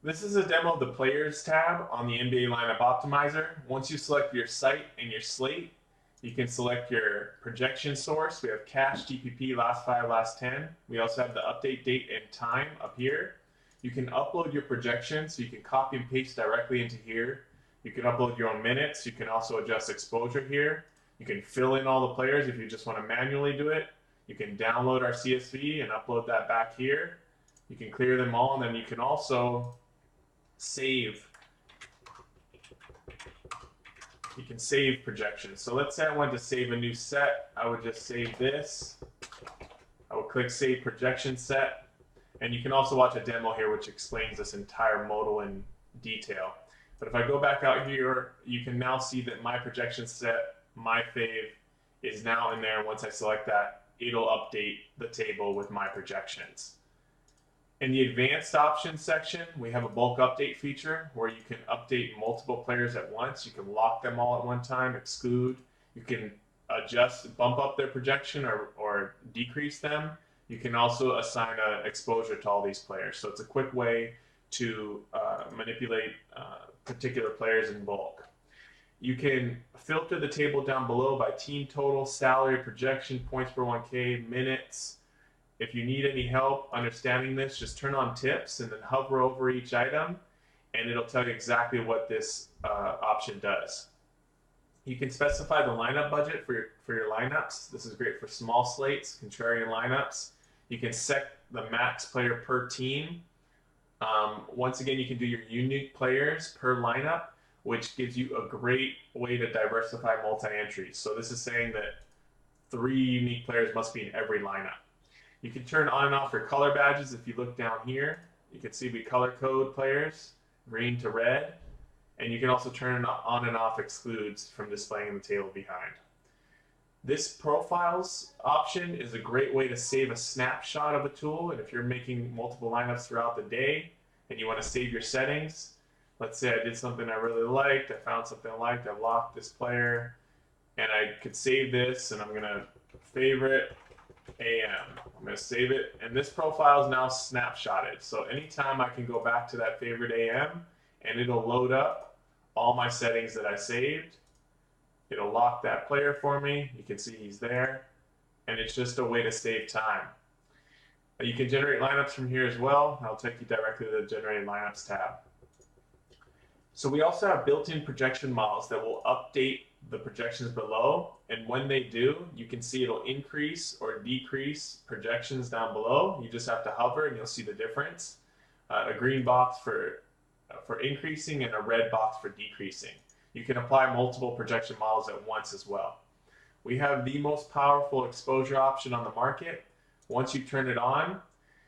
This is a demo of the Players tab on the NBA Lineup Optimizer. Once you select your site and your slate, you can select your projection source. We have cache, GPP, last 5, last 10. We also have the update date and time up here. You can upload your projections, so you can copy and paste directly into here. You can upload your own minutes. You can also adjust exposure here. You can fill in all the players if you just want to manually do it. You can download our CSV and upload that back here. You can clear them all, and then you can also save. You can save projections. So let's say I wanted to save a new set. I would just save this. I would click Save Projection Set. And you can also watch a demo here which explains this entire modal in detail. But if I go back out here, you can now see that my projection set, my fave, is now in there. And once I select that, it'll update the table with my projections. In the advanced options section, we have a bulk update feature where you can update multiple players at once. You can lock them all at one time, exclude. You can adjust, bump up their projection or decrease them. You can also assign an exposure to all these players. So it's a quick way to manipulate particular players in bulk. You can filter the table down below by team total, salary, projection, points per 1K, minutes. If you need any help understanding this, just turn on tips and then hover over each item, and it'll tell you exactly what this option does. You can specify the lineup budget for your lineups. This is great for small slates, contrarian lineups. You can set the max player per team. Once again, you can do your unique players per lineup, which gives you a great way to diversify multi-entries. So this is saying that 3 unique players must be in every lineup. You can turn on and off your color badges. If you look down here, you can see we color code players, green to red, and you can also turn on and off excludes from displaying in the table behind. This profiles option is a great way to save a snapshot of a tool, and if you're making multiple lineups throughout the day and you want to save your settings, let's say I did something I really liked, I found something I liked, I locked this player, and I could save this, and I'm going to favorite AM. I'm going to save it, and this profile is now snapshotted. So anytime I can go back to that favorite AM, and it'll load up all my settings that I saved. It'll lock that player for me. You can see he's there, and it's just a way to save time. You can generate lineups from here as well. I'll take you directly to the Generate Lineups tab. So we also have built-in projection models that will update the projections below, and when they do, you can see it'll increase or decrease projections down below. You just have to hover and you'll see the difference. A green box for increasing and a red box for decreasing. You can apply multiple projection models at once as well. We have the most powerful exposure option on the market. Once you turn it on,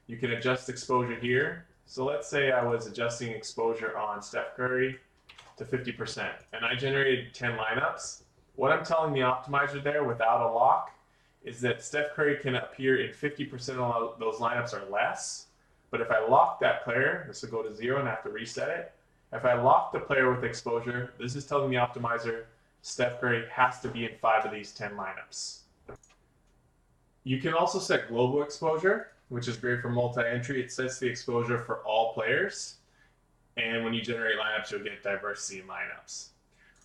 you can adjust exposure here. So let's say I was adjusting exposure on Steph Curry to 50%, and I generated 10 lineups. What I'm telling the optimizer there without a lock is that Steph Curry can appear in 50% of those lineups or less. But if I lock that player, this will go to 0 and I have to reset it. If I lock the player with exposure, this is telling the optimizer Steph Curry has to be in 5 of these 10 lineups. You can also set global exposure, which is great for multi-entry. It sets the exposure for all players. And when you generate lineups, you'll get diversity in lineups.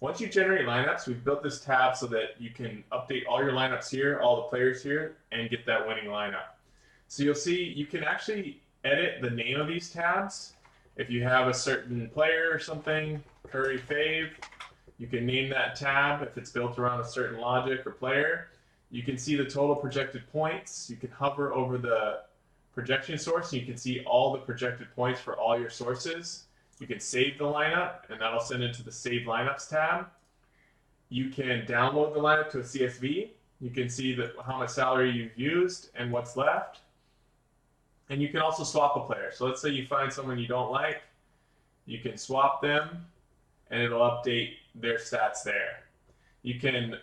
Once you generate lineups, we've built this tab so that you can update all your lineups here, all the players here, and get that winning lineup. So you'll see you can actually edit the name of these tabs. If you have a certain player or something, Curry Fave, you can name that tab if it's built around a certain logic or player. You can see the total projected points. You can hover over the projection source and you can see all the projected points for all your sources. You can save the lineup and that'll send it to the Save Lineups tab. You can download the lineup to a CSV. You can see how much salary you've used and what's left. And you can also swap a player. So let's say you find someone you don't like. You can swap them and it'll update their stats there. You can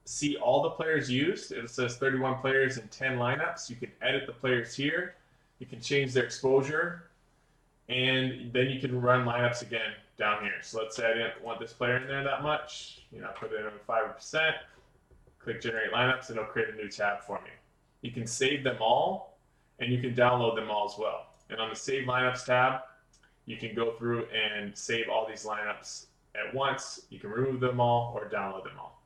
see all the players used. It says 31 players in 10 lineups. You can edit the players here. You can change their exposure. And then you can run lineups again down here. So let's say I didn't want this player in there that much. Put it in 5%. Click Generate Lineups and it'll create a new tab for me. You can save them all and you can download them all as well. And on the Save Lineups tab, you can go through and save all these lineups at once. You can remove them all or download them all.